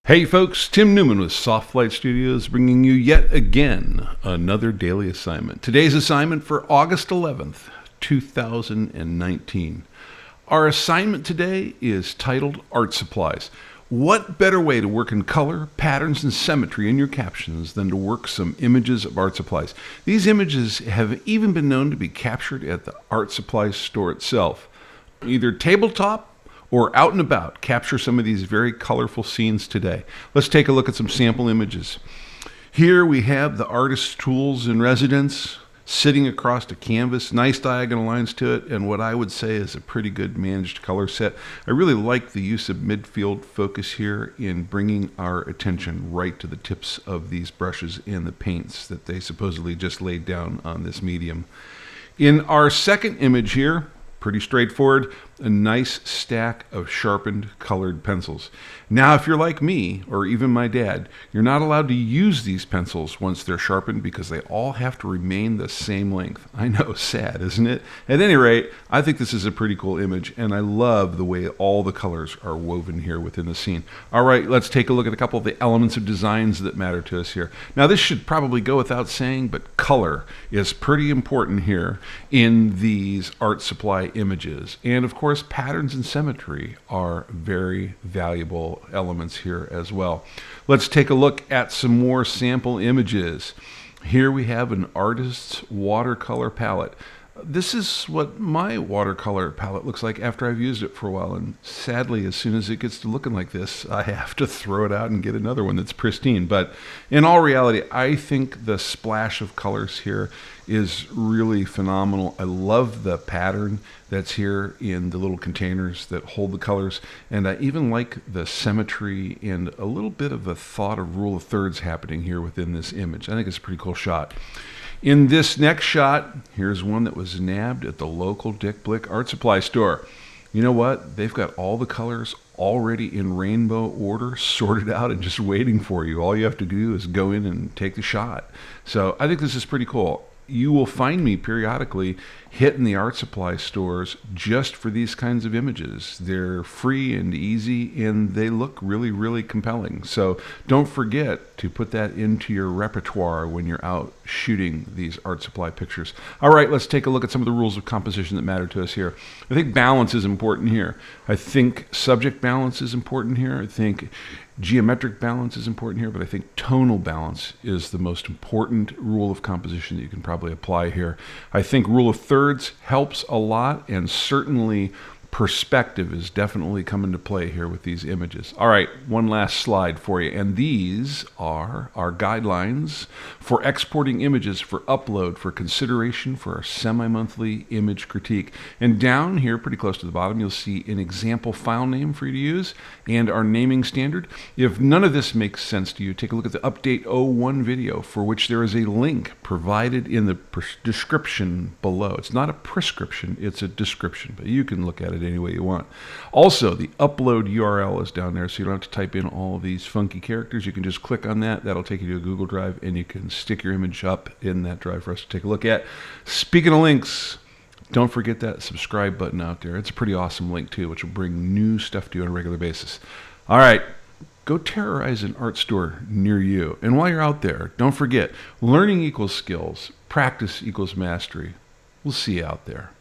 Hey folks, Tim Newman with Lite Studios bringing you yet again another daily assignment. Today's assignment for August 11th, 2019. Our assignment today is titled Art Supplies. What better way to work in color, patterns, and symmetry in your captions than to work some images of art supplies? These images have even been known to be captured at the art supplies store itself. Either tabletop or out and about, capture some of these very colorful scenes today. Let's take a look at some sample images. Here we have the artist's tools in residence sitting across a canvas, nice diagonal lines to it, and what I would say is a pretty good managed color set. I really like the use of midfield focus here in bringing our attention right to the tips of these brushes and the paints that they supposedly just laid down on this medium. In our second image here, pretty straightforward, a nice stack of sharpened colored pencils. Now, if you're like me, or even my dad, you're not allowed to use these pencils once they're sharpened because they all have to remain the same length. I know, sad, isn't it? At any rate, I think this is a pretty cool image, and I love the way all the colors are woven here within the scene. All right, let's take a look at a couple of the elements of designs that matter to us here. Now, this should probably go without saying, but color is pretty important here in these art supply images. And of course, patterns and symmetry are very valuable elements here as well. Let's take a look at some more sample images. Here we have an artist's watercolor palette. This is what my watercolor palette looks like after I've used it for a while, and sadly, as soon as it gets to looking like this, I have to throw it out and get another one that's pristine. But in all reality, I think the splash of colors here is really phenomenal. I love the pattern that's here in the little containers that hold the colors, and I even like the symmetry and a little bit of a thought of rule of thirds happening here within this image. I think it's a pretty cool shot. In this next shot, here's one that was nabbed at the local Dick Blick art supply store. You know what? They've got all the colors already in rainbow order, sorted out and just waiting for you. All you have to do is go in and take the shot. So I think this is pretty cool. You will find me periodically hitting the art supply stores just for these kinds of images. They're free and easy, and they look really, really compelling. So don't forget to put that into your repertoire when you're out shooting these art supply pictures. All right, let's take a look at some of the rules of composition that matter to us here. I think balance is important here. I think subject balance is important here. I think geometric balance is important here, but I think tonal balance is the most important rule of composition that you can probably apply here. I think rule of thirds helps a lot, and certainly perspective is definitely come into play here with these images. All right, one last slide for you, and these are our guidelines for exporting images for upload for consideration for our semi-monthly image critique. And down here, pretty close to the bottom, you'll see an example file name for you to use and our naming standard. If none of this makes sense to you, take a look at the Update 01 video, for which there is a link provided in the description below. It's not a prescription, it's a description, but you can look at it any way you want. Also, the upload URL is down there, so you don't have to type in all these funky characters. You can just click on that. That'll take you to a Google Drive, and you can stick your image up in that drive for us to take a look at. Speaking of links, don't forget that subscribe button out there. It's a pretty awesome link too, which will bring new stuff to you on a regular basis. All right, go terrorize an art store near you. And while you're out there, don't forget, learning equals skills, practice equals mastery. We'll see you out there.